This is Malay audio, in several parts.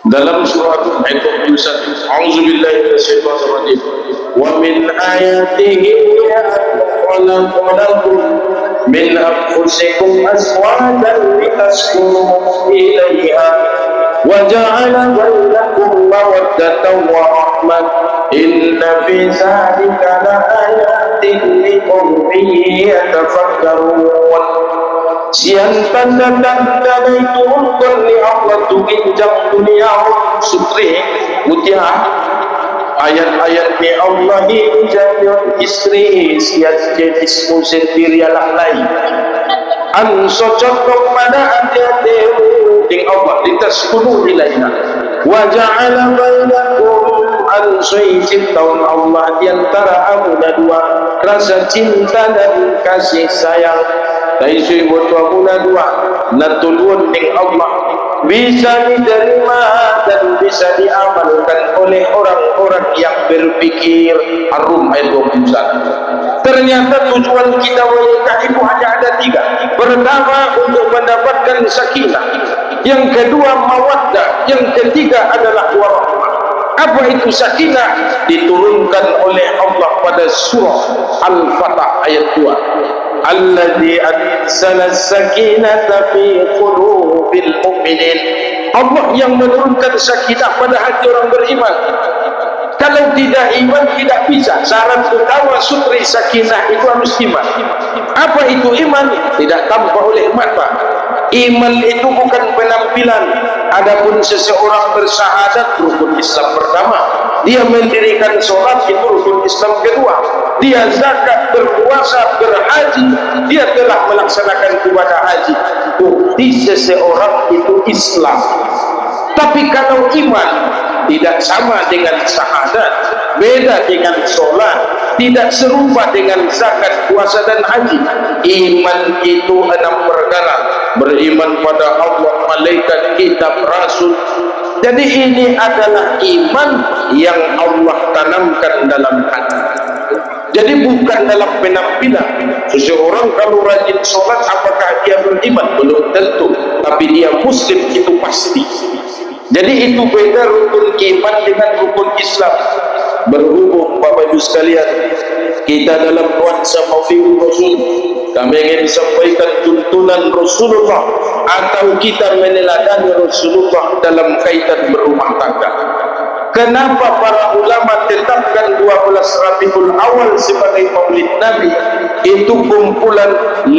dalam surah Al-21, a'udzubillahi minasyaitonir rajim, wa min ayatihi khalaqa lakum min anfusikum azwajan litaskunu ilaiha wa ja'ala bainakum mawaddatan wa rahmah inna fi dzalika laayatin liqaumin yatafakkarun. Siang tanda-tanda diturunkan ni Allah tu ginjang dunia sutri mutia ayat-ayat ni Allah ginjang istri siang jenismu sendiri alah lain an socok pada hati-hati ting Allah lintas kuno nilainya wa ja'ala bainakum an syai'in Allah diantara amuna dua rasa cinta dan kasih sayang taisui botua muna dua natulun ning Allah bisa diterima dan bisa diamalkan oleh orang-orang yang berpikir. Ar-Rum ayat 21. Ternyata tujuan kita menikah itu hanya ada tiga. Pertama untuk mendapatkan sakinah, yang kedua mawaddah, yang ketiga adalah warahmah. Apa itu sakinah? Diturunkan oleh Allah pada surah Al-Fatah ayat 2. Alladzi anzala as-sakinata fi qulubil mu'minin. Allah yang menurunkan sakinah pada hati orang beriman. Kalau tidak iman tidak bisa. Syarat utama sutri sakinah itu harus iman. Apa itu iman? Tidak tampak oleh mata. Iman itu bukan penampilan. Adapun seseorang bersyahadat, rukun Islam pertama. Dia mendirikan sholat, itu rukun Islam kedua. Dia zakat, berpuasa, berhaji, dia telah melaksanakan ibadah haji. Bukti seseorang itu Islam. Tapi kalau iman tidak sama dengan syahadat, beda dengan sholat, tidak serupa dengan zakat, puasa dan haji. Iman itu 6 perkara: beriman pada Allah, malaikat, kitab, rasul. Jadi ini adalah iman yang Allah tanamkan dalam hati. Jadi bukan dalam penampilan. Seseorang kalau rajin sholat, apakah dia beriman? Belum tentu. Tapi dia muslim itu pasti. Jadi itu beda rukun iman dengan rukun Islam. Berhubung Bapak Ibu sekalian, kita dalam nuansa Maulid Rasul, kami ingin sampaikan tuntunan Rasulullah atau kita meneladani Rasulullah dalam kaitan berumah tangga. Kenapa para ulama tetapkan 12 Rabiul Awal sebagai Maulid Nabi? Itu kumpulan 5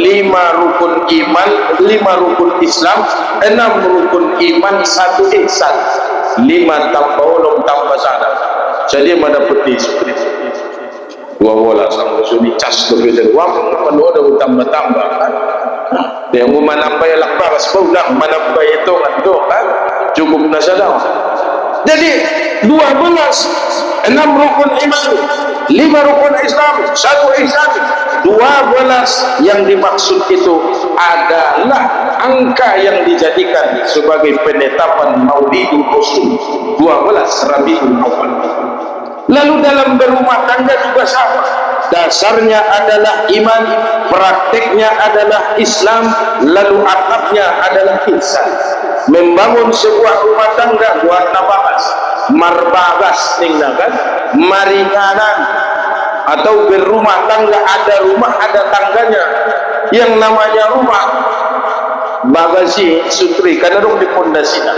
rukun iman, 5 rukun Islam, 6 rukun iman, 1 ihsan, 5 tambah ulum tambah sadar. Jadi mana putih seperti itu. 12 sama suni cas tu kita wang mana ada tambah-tambah kan. Yang mana bayar lapas paulah mana bayar itu kan tu kan. Cukup nasadar. Jadi 12 6 rukun iman, 5 rukun Islam, 1 ihsan. 12 yang dimaksud itu adalah angka yang dijadikan sebagai penetapan Maulidul Rasul, 12 Rabiul Awal. Lalu dalam berumah tangga juga sama. Dasarnya adalah iman, prakteknya adalah Islam, lalu atapnya adalah ihsan. Membangun sebuah rumah tangga buat nabas, marbagas tinggalkan, marikanan, atau berumah tangga ada rumah ada tangganya. Yang namanya rumah bagasi sutri kan adung di pondasinya,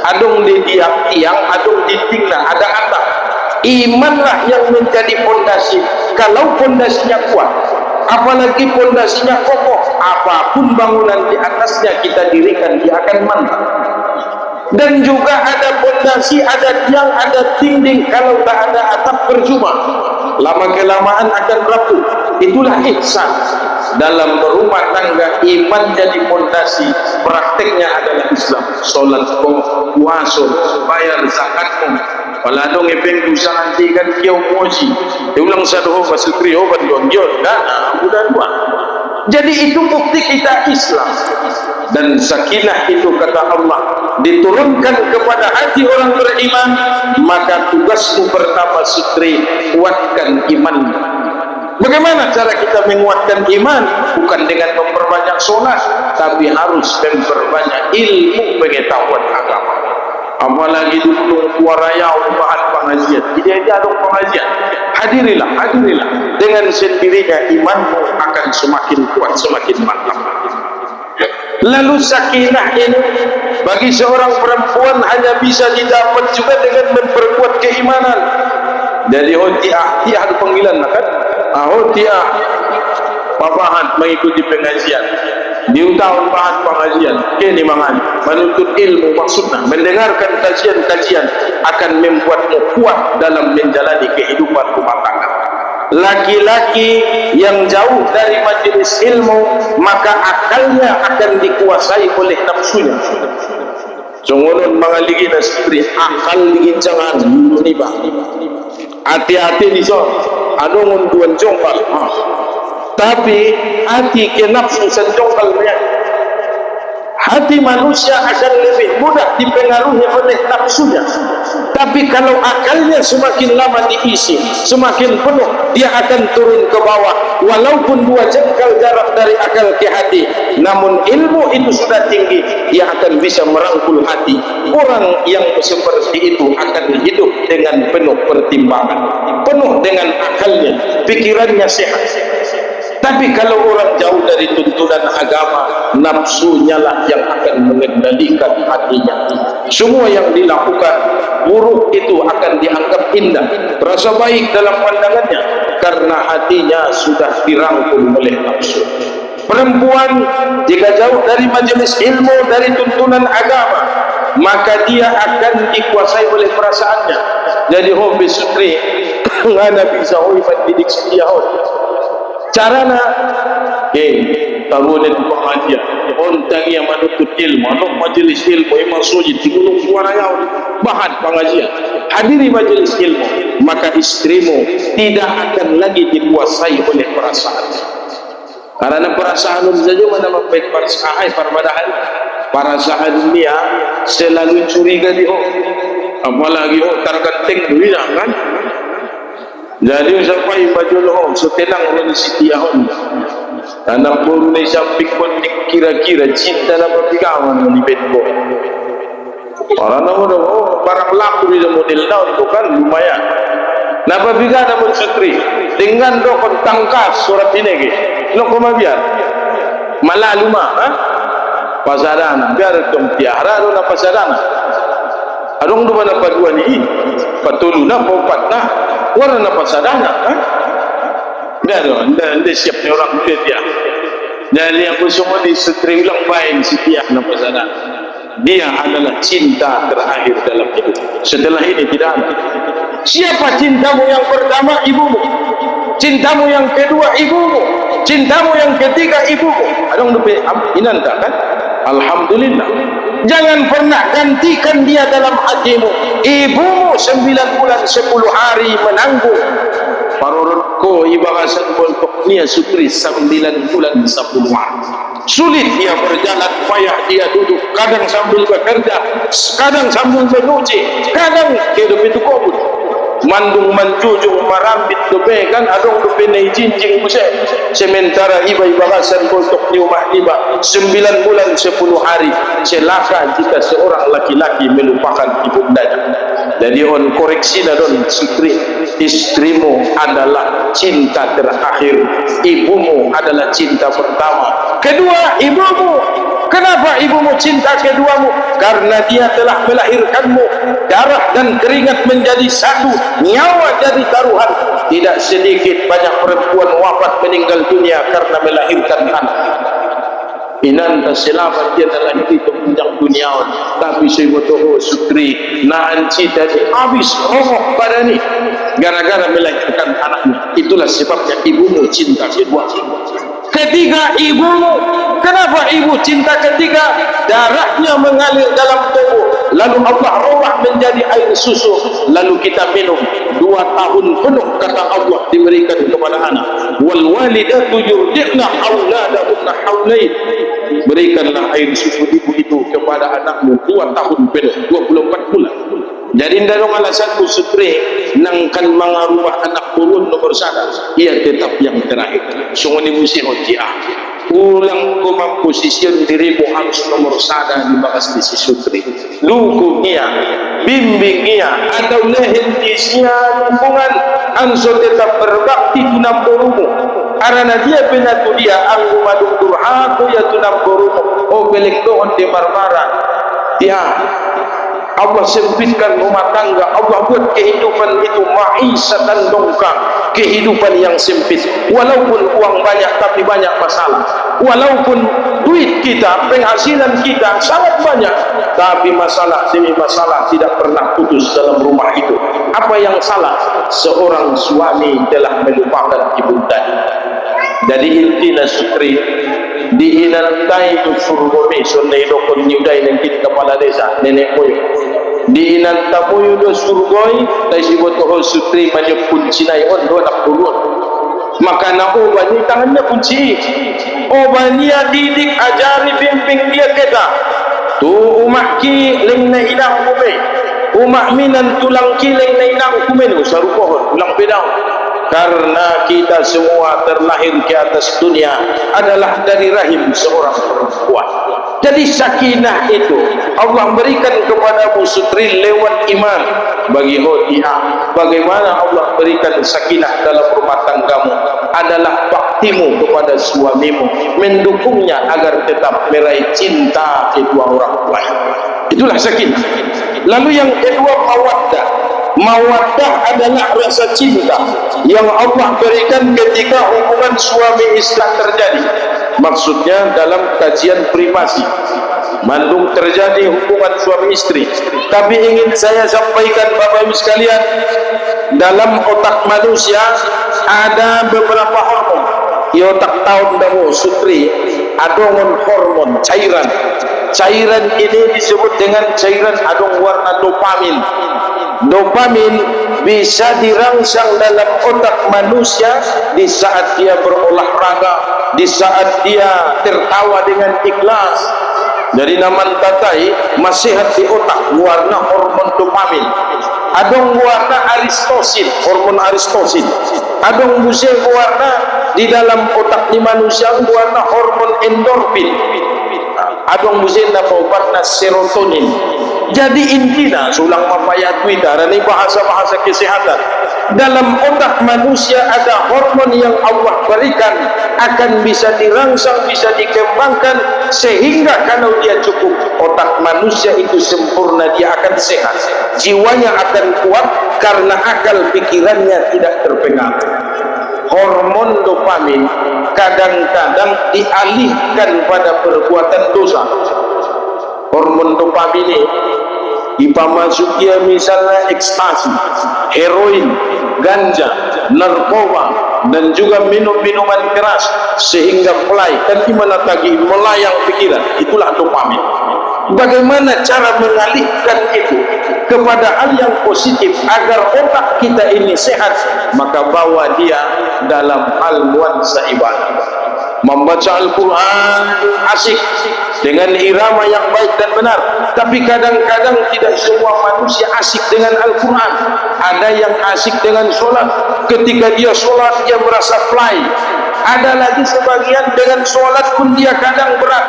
adung di tiang, adung di tingna, ada atap. Imanlah yang menjadi pondasi. Kalau pondasinya kuat, apalagi pondasinya kokoh, apapun bangunan di atasnya kita dirikan dia akan mantap. Dan juga ada pondasi, ada tiang, ada dinding. Kalau tak ada atap percuma, lama kelamaan akan rapuh. Itulah ihsan. Dalam berumah tangga, iman jadi pondasi, prakteknya adalah Islam. Solat, puasa, bayar zakatmu. Kalau ada ngepeng usaha nanti kan kiau moji, dia ulang sadoh masuk kriyo kan dion dan mudah dua. Jadi itu bukti kita Islam. Dan sakinah itu kata Allah diturunkan kepada hati orang beriman. Maka tugasmu pertama sutri, kuatkan iman. Bagaimana cara kita menguatkan iman? Bukan dengan memperbanyak sholat, tapi harus memperbanyak ilmu pengetahuan agama. apalagi di Gunung Kuarayau bahan pengajian. Dia ada pengajian. Hadirilah dengan sendirinya imanmu akan semakin kuat, semakin mantap. Lalu sakinah ini bagi seorang perempuan hanya bisa didapat juga dengan memperkuat keimanan. Jadi tiah ada panggilan kan? Tiah papahan mengikuti pengajian. Di tahun bahan pengajian, ini mangan menuntut ilmu, maksudnya mendengarkan kajian-kajian akan membuatmu kuat dalam menjalani kehidupan rumah tangga. Laki-laki yang jauh dari majelis ilmu, maka akalnya akan dikuasai oleh nafsunya. Sungunun mengaligi nasibri akal digincangan niba. Hati-hati di sana. Adongun duan jongkal. Tapi hati ke nafsu senjongkalnya. Hati manusia akan lebih mudah dipengaruhi oleh nafsunya. Tapi kalau akalnya semakin lama diisi, semakin penuh, dia akan turun ke bawah. Walaupun 2 jengkal jarak dari akal ke hati, namun ilmu itu sudah tinggi, dia akan bisa merangkul hati. Orang yang seperti itu akan hidup dengan penuh pertimbangan, penuh dengan akalnya, pikirannya sehat. Tapi kalau orang jauh dari tuntunan agama, nafsunya lah yang akan mengendalikan hatinya. Semua yang dilakukan buruk itu akan dianggap indah, terasa baik dalam pandangannya, karena hatinya sudah dirangkul oleh nafsu. Perempuan jika jauh dari majelis ilmu, dari tuntunan agama, maka dia akan dikuasai oleh perasaannya. Jadi hobi sutri ngana bisa mendidik dia carana tabunin pengajian ontang yang menuntut ilmu atau majelis ilmu emang sujud di Gunung Kuarayau bahan pengajian, hadiri majelis ilmu, maka istrimu tidak akan lagi dikuasai oleh perasaan, karena perasaan saja mana membaik perasaan dia selalu curiga apalagi tergantung duit kan. Jadi sampai baju lohong setenang orang setiahon anak baru ni samping pun kira-kira cinta dapat dikawan di bedbo orang nama barang laku di model daun itu kan lumayan. Napa biga namun sutri dengan dokon tangkas surat ini lo kemabian malah luma pasadana biar dong tiara do na pasadana adong do mana paduan ini patuluna popatna warna na pasadana dia siap ni orang dia jadi yang semua di sutri ulang baik setiap na pasadana dia adalah cinta terakhir dalam hidup. Setelah ini tidak ada. Siapa cintamu yang pertama? Ibumu. Cintamu yang kedua? Ibumu. Cintamu yang ketiga? Ibumu. Adong dupe inanta kan? Alhamdulillah. Jangan pernah gantikan dia dalam hatimu. Ibumu 9 bulan 10 hari menanggung. Parurutku ibarasan boltok niya sutri 9 bulan 10 hari. Sulit dia berjalan, payah dia duduk, kadang sambil bekerja, kadang sambil menuji, kadang hidup itu kubur. Mandung manjujung marambit dobe kan adong dobe nei jinjing buse. Sementara iba ibarasan boltok ni rumah iba 9 bulan 10 hari. Celaka jika seorang laki-laki melupakan ibundanya. Jadi on koreksi don sutri, istrimu adalah cinta terakhir, ibumu adalah cinta pertama, kedua ibumu. Kenapa ibumu cinta keduamu? Karena dia telah melahirkanmu, darah dan keringat menjadi satu, nyawa jadi taruhan. Tidak sedikit banyak perempuan wafat meninggal dunia karena melahirkan anak. Inanta selamat dia telah hidup puncak dunia, tapi saya betul sutri naan cita habis roh badani gara-gara melahirkan anaknya. Itulah sebabnya ibumu cinta kedua. Ketiga ibumu. Kenapa ibu cinta ketiga? Darahnya mengalir dalam tubuh, lalu Allah roh menjadi air susu, lalu kita minum 2 tahun penuh, kata Allah diberikan kepada anak. Wal walidatu yurdi'na auladahunna haulain. Berikanlah air susu ibu itu kepada anakmu 2 tahun penuh, 24 bulan. Jadi ndarong alasan sutri nangkan mengarubah anak turun nomor 1, ia tetap yang terakhir. Sungguh musi hotiah ulang ko memposisyon dirimu harus nomor sada di bakas di si sutri dukung ia bimbing ia atau lehin isinya hubungan anso tetap berbakti tunam borumu karena dia penatu dia anggu madu durhaku ya tunam borumu oh belek doon di marmara dia Allah sempitkan rumah tangga, Allah buat kehidupan itu ma'isyatan dongkang, kehidupan yang sempit. Walaupun uang banyak tapi banyak masalah. Walaupun duit kita, penghasilan kita sangat banyak, tapi masalah demi masalah tidak pernah putus dalam rumah itu. Apa yang salah? Seorang suami telah melupakan ibundanya. Jadi intinya sutri diinantai surgome sonai dokon nyudai nengkit kepala desa nenek moyang diinantamu yudo surgoi tai sibotoho sutri banyak kunci nai on do nak dulu maka na obani tangannya kunci obania didik ajari bimbing dia kita tu umak ki leng na inang kume umak minan tulang ki leng na inang kume no sarupohon ulang bedang karena kita semua terlahir ke atas dunia adalah dari rahim seorang perempuan. Jadi sakinah itu Allah berikan kepadamu sutri lewat iman bagi hodia. Bagaimana Allah berikan sakinah dalam rumah tanggamu adalah baktimu kepada suamimu, mendukungnya agar tetap meraih cinta kedua orang tua. Itulah sakinah. Lalu yang kedua mawaddah. Mawaddah adalah rasa cinta yang Allah berikan ketika hubungan suami istri terjadi. Maksudnya dalam kajian privasi mandung terjadi hubungan suami istri, tapi ingin saya sampaikan Bapak Ibu sekalian, dalam otak manusia ada beberapa hormon. Di otak tahun damu sutri adongon hormon cairan ini disebut dengan cairan adong warna dopamin. Dopamin bisa dirangsang dalam otak manusia di saat dia berolahraga, di saat dia tertawa dengan ikhlas. Dari naman tatai masihat di otak warna hormon dopamin. Adong warna aristosin, hormon aristosin. Adong busi warna di dalam otak di manusia warna hormon endorfin. Adong busi warna serotonin. Jadi intinya sulang mapayat Twitter ini bahasa-bahasa kesehatan. Dalam otak manusia ada hormon yang Allah berikan akan bisa dirangsang, bisa dikembangkan sehingga kalau dia cukup otak manusia itu sempurna dia akan sehat, jiwanya akan kuat karena akal pikirannya tidak terpengaruh. Hormon dopamin kadang-kadang dialihkan pada perbuatan dosa. Hormon dopamin ini dipamasukia misalnya ekstasi, heroin, ganja, narkoba dan juga minum-minuman keras sehingga fly dan dimana lagi melayang pikiran, itulah dopamin. Bagaimana cara mengalihkan itu kepada hal yang positif agar otak kita ini sehat? Maka bawa dia dalam hal nuansa ibadah. Membaca Al-Quran asik dengan irama yang baik dan benar, tapi kadang-kadang tidak semua manusia asik dengan Al-Quran. Ada yang asik dengan sholat, ketika dia sholat dia merasa fly. Ada lagi sebagian dengan sholat pun dia kadang berat,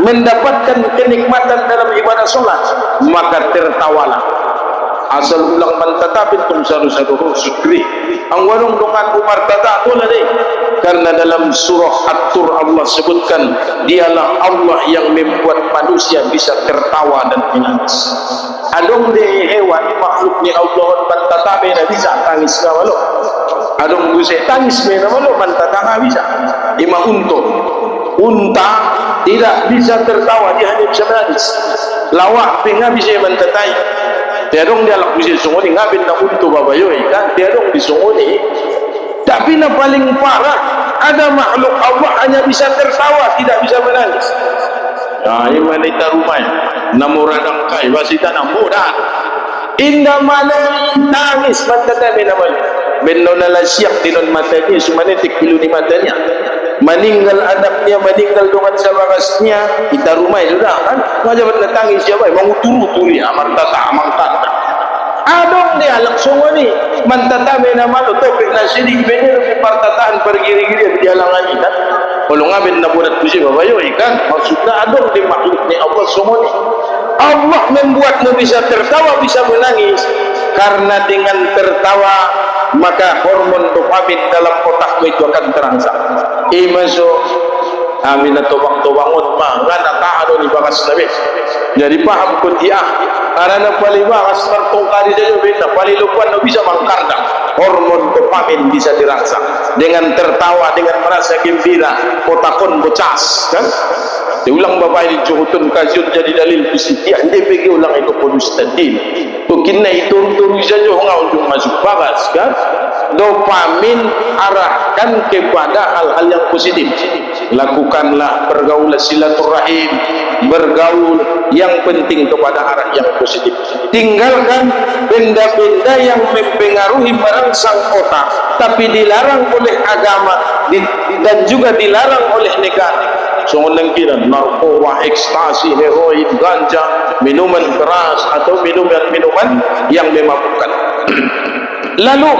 mendapatkan kenikmatan dalam ibadah sholat, maka tertawalah. Asal ulang mantatapin tum saru-saru syukri ang warung dungan umar tata pula deh. Karena dalam surah At-Tur Allah sebutkan dialah Allah yang membuat manusia bisa tertawa dan menangis. Adong de hewan makhluk ni Allah mantatabe na bisa tangis ka walo. Adong bisa tangis me na walo mantatanga bisa. Ima unta tidak bisa tertawa, dia hanya bisa menangis. Lawak penga bisa mantatai. Tiadong dia lak bisa sungoni ngabin na unto babayoy kan tiadong disungoni. Tapi na paling parah ada makhluk Allah hanya bisa tertawa, tidak bisa menangis. Nah, ini wanita rumah namuradang kai wasita namuran indah mana nangis mantatami naman benno nala siap dinon matanya sumane tikilu ni matanya meninggal anaknya, meninggal dengan sabakasnya, kita rumah sudah kan ngajabat natangis siapa menguturu-turi amar tata amang tata adong dia langsung ni mantatame na malo topik na sidik benir partatahan pergiri-giri di halangan ini Kalau ngabin na buat puji babayo ikan maksudnya ada di makhluk ni Allah semua ni. Allah membuatmu bisa tertawa, bisa menangis karena dengan tertawa maka hormon dopamin dalam otakmu itu akan terangsang. Masuk amin tobang-tobangun mah ngana taano ni bakas nabi. Jadi paham kuntiah karena paling bakas tertongkari saja benda paling lupa bisa mengkardang. Hormon dopamin bisa dirangsang dengan tertawa, dengan merasa gembira, otakon bocas kan. Diulang bapak ini cuhutun kajian jadi dalil positif dia pergi ulang itu konstantin mungkin itu turun saja orang untuk masuk bagas kan. Dopamin arahkan kepada hal-hal yang positif. Lakukanlah pergaulan silaturahim, bergaul yang penting kepada arah yang positif. Tinggalkan benda-benda yang mempengaruhi merangsang otak tapi dilarang oleh agama dan juga dilarang oleh negara. Soalnya kira narkoba, ekstasi, heroin, ganja, minuman keras atau minuman yang memabukkan. Lalu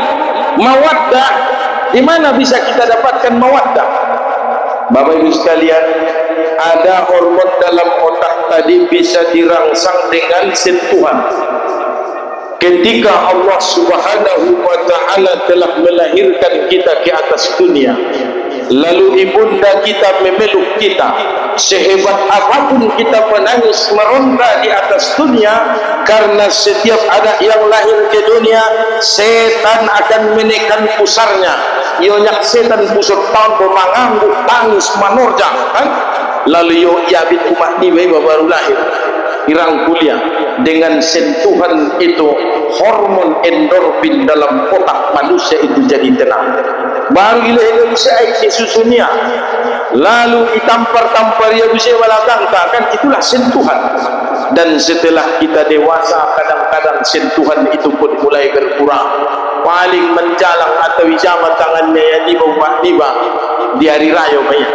mawaddah, di mana bisa kita dapatkan mawaddah? Bapak Ibu sekalian, ada hormon dalam otak tadi bisa dirangsang dengan sentuhan. Ketika Allah Subhanahu wa taala telah melahirkan kita ke atas dunia, lalu ibunda kita memeluk kita, sehebat apapun kita menangis meronta di atas dunia, karena setiap anak yang lahir ke dunia setan akan menekan pusarnya. Ionyak setan pusat tahun memangangguk tangis manorjang kan? Lalu yo yabit umat ni baru lahir irang kuliah dengan sentuhan itu hormon endorfin dalam otak manusia itu jadi tenang. Baru gila bisa air susunya lalu ditampar-tampar ya bisa balakang kan, itulah sentuhan. Dan setelah kita dewasa kadang-kadang sentuhan itu pun mulai berkurang. Paling menjalang atau zaman tangannya yang tiba di hari raya banyak.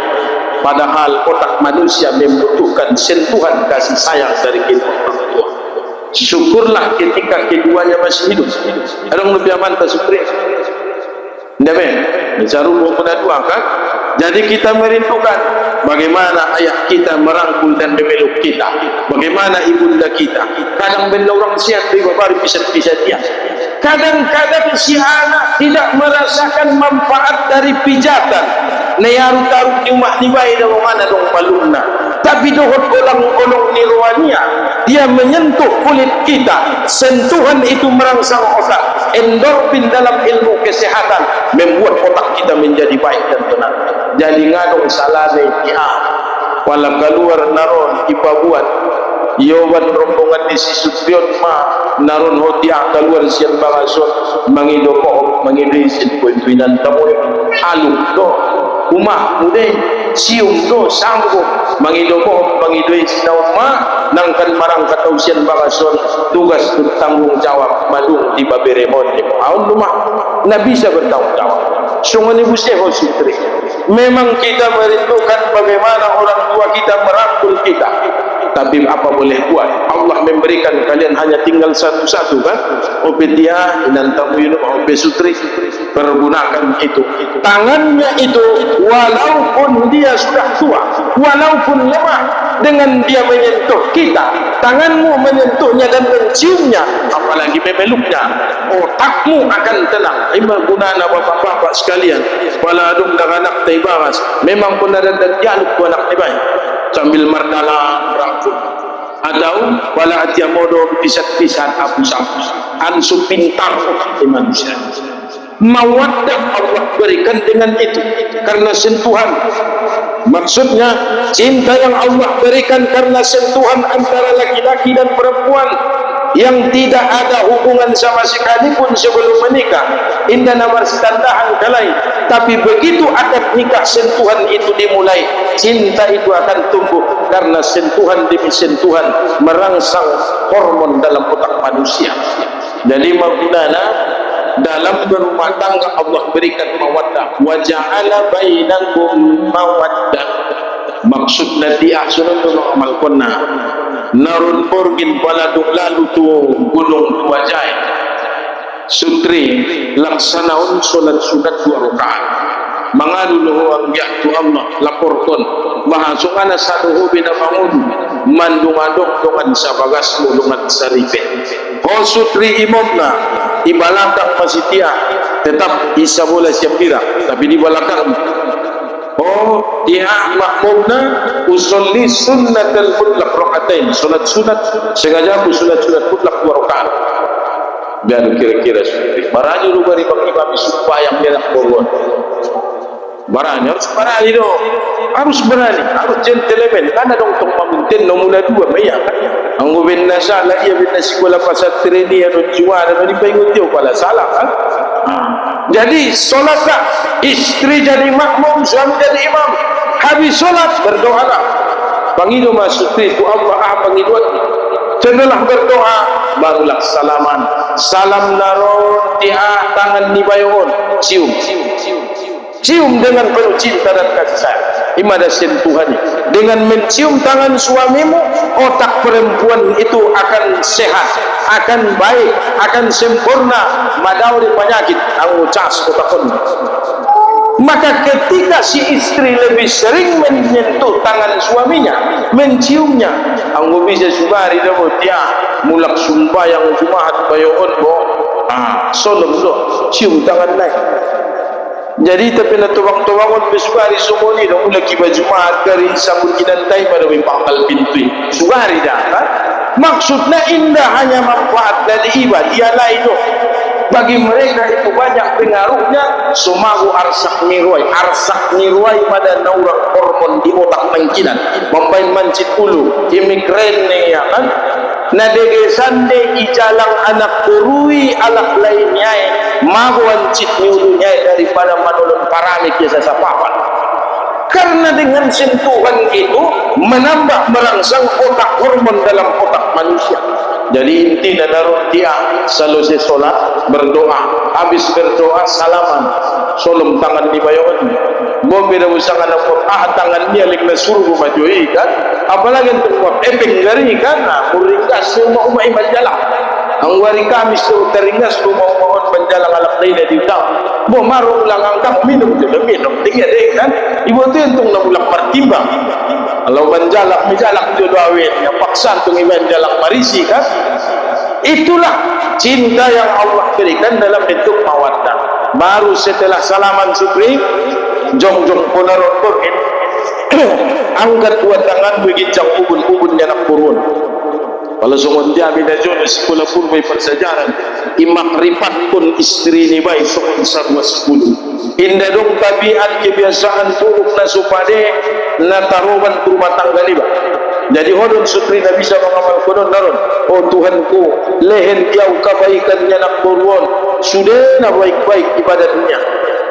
Padahal otak manusia membutuhkan sentuhan kasih sayang dari kita orang tua. Syukurlah ketika keduanya masih hidup. Ada yang lebih aman tak syukur? Tidak mencari pun dua kan? Jadi kita merindukan bagaimana ayah kita merangkul dan memeluk kita, bagaimana ibunda kita. Kadang benda orang sihat baru bisa dia. Kadang-kadang si anak tidak merasakan manfaat dari pijatan. Neyaru taruh di rumah ni bayi dah mana dong palungna. Tapi dohot olong-olong nirwania, dia menyentuh kulit kita. Sentuhan itu merangsang otak. Endorfin dalam ilmu kesehatan membuat otak kita menjadi baik dan tenang. Jadi ngadong salane dia wala keluar naron ipabuat yowan rombongan di sisutrion ma naron hotia keluar sian bagason mangidopo mangidisin kuintuinan tamoy alung do umah mudai sium do sanggo mangidopo mangidoi sinauma nangkan marang katausian bagason tugas bertanggung jawab malung di baberemon di aun rumah na bisa bertanggung jawab. Sungan ibu seho sutri. Memang kita merindukan bagaimana orang tua kita merangkul kita. Tapi apa boleh buat? Allah memberikan kalian hanya tinggal satu-satu kan? Obedia inantamu yunu obe sutri. Pergunakan itu. Tangannya itu walaupun dia sudah tua, walaupun lemah, dengan dia menyentuh kita, tanganmu menyentuhnya dan menciumnya, apalagi memeluknya, otakmu akan tenang. Ima gunana bapak-bapak sekalian, wala adung dah anak taibaras, memang pun ada dialog anak tibai sambil mardalan rangkul atau wala atiamodo pisat-pisat apus-apus ansu pintar otak manusia. Mawaddah Allah berikan dengan itu karena sentuhan. Maksudnya cinta yang Allah berikan karena sentuhan antara laki-laki dan perempuan yang tidak ada hubungan sama sekali pun sebelum menikah. Indah namar setandahan kalai. Tapi begitu akad nikah sentuhan itu dimulai, cinta itu akan tumbuh karena sentuhan demi sentuhan merangsang hormon dalam otak manusia. Jadi maksudnya dalam berumah tangga Allah berikan mawaddah wa ja'ala bainakum mawaddah. Maksud nanti asyurun tu amal kona narun porgin paladuk lalu tu gunung wajai sutri laksanaun solat sunat 2 rakaat mangaluluhu ang ya'tu Allah laporkon mahasukana saduhu binabangun mandungadok dungan sa bagas mo dungan sa ripet o sutri imam na ibalakang masitiya tetap isa bola siap pira tapi di balakang dia makmum na usolli sunnatal mutlaq rakatain sunat sengaja aku sunat mutlaq 2 rakaat biar kira-kira seperti barani rubari imam supaya yang borwan barani harus berani harus gentleman kan ada untuk pemimpin nomor 2 bayar ang gobernador nasa ia bina sekolah pasal treni atau juara dari pengut dia pala salah kan jadi solat istri jadi makmum suami jadi imam habis solat berdoalah pangidu masukri ku Allah pangiduan setelah berdoa barulah salaman salam naron tiah tangan ni bayon cium dengan penuh cinta dan kasih sayang imadah sentuhannya dengan mencium tangan suamimu otak perempuan itu akan sehat akan baik akan sempurna madauri penyakit angucas otakun maka ketika si istri lebih sering menyentuh tangan suaminya menciumnya anggo bisa subari damo dia mulak sumbayang jumaat bayon bo solom do cium tangan naik jadi tapi na tuwang-tuwangon besubari sumoni dong lagi baju magari sambut kinantai pada pangkal pintu sugari dah kan maksudnya indah hanya manfaat dari ibadah dia lain bagi mereka itu banyak pengaruhnya sumagu arsak niruai pada naurang hormon di otak mengkinan membain mancit ulu imigren ya kan nadege sande ijalang anak kurui alak lainnya maguan cit niulunya daripada manolong parami kisah sapapan karena dengan sentuhan itu menambah merangsang otak hormon dalam otak manusia jadi inti dan naruh dia selesai solat berdoa habis berdoa salaman solom tangan di bayon bombe dah usahakan tangan dia lek suruh majui kan apalagi untuk epeng gari kan kuringkas semua umat ibadah ang wari kamis tu teringas tu mohon penjalang alak lain di dalam bo marung lang angkap minum tinggal deh kan ibu tu entung nak ulak pertimbang kalau menjalak jodoh awet yang paksa tu menjalak marisi kan itulah cinta yang Allah berikan dalam bentuk mawaddah baru setelah salaman sukri jong ponarotor angkat 2 tangan begincang ubun yang nak turun kalau semua dia bina jodoh sekolah pun baik persejaran imak ripat pun istri ni baik sopan sarwa 10 indah dong tabiat kebiasaan buruk na supade na taruman rumah tangga ni ba jadi hodon sutri na bisa mengamal kodon naron oh Tuhanku lehen dia kebaikannya nak berwon sudah na baik-baik ibadatnya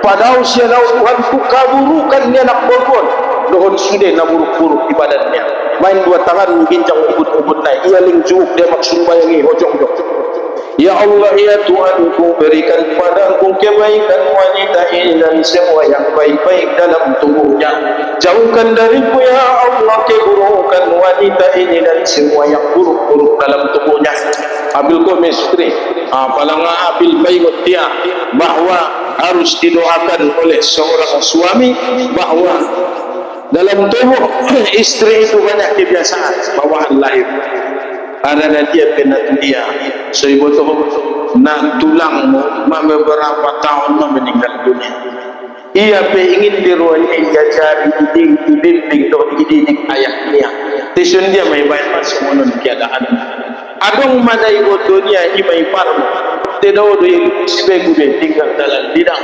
padahal siya na Tuhanku kaburukannya nak berwon dohon sudah na buruk-buruk ibadatnya main 2 tangan gincang ubud-ubud naik ia lingcuk dia maksud bayangi hojong-hojong ya Allah ya Tuhanku berikan padaku kebaikan wanita ini dan semua yang baik-baik dalam tubuhnya jauhkan dariku ya Allah keburukan wanita ini dan semua yang buruk-buruk dalam tubuhnya abil ko mistri apalanga abil baikut dia bahwa harus didoakan oleh seorang suami bahwa dalam tubuh istri itu banyak kebiasaan bawaan lahir ada dia penat dia so ibu tu nak tulang beberapa tahun meninggal dunia ia ingin diruai ia cari dibimbing atau dididik ayahnya tisun dia mai baik masuk monon keadaan adong mana ibu dunia imai parmo tidak ada sebagai tinggal dalam bidang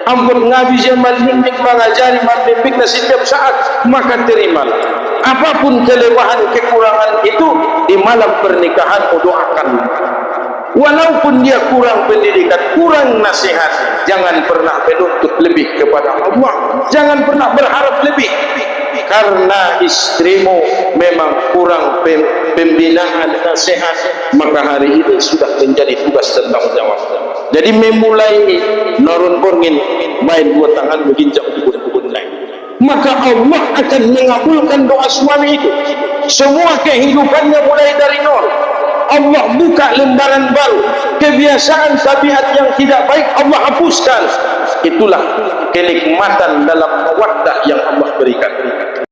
ampun ngabis yang mengbimbing mengajari membimbing setiap saat maka terimalah apapun kelemahan kekurangan itu di malam pernikahan doakan walaupun dia kurang pendidikan kurang nasihat jangan pernah menuntut lebih kepada Allah jangan pernah berharap lebih karena istrimu memang kurang pembinaan nasihat maka hari ini sudah menjadi tugas dan tanggung jawab jadi memulai norun borngin main 2 tangan beginjak ubun-ubun lain maka Allah akan mengabulkan doa suami itu semua kehidupannya mulai dari nol Allah buka lembaran baru kebiasaan tabiat yang tidak baik Allah hapuskan itulah kenikmatan dalam mawaddah yang Allah berikan.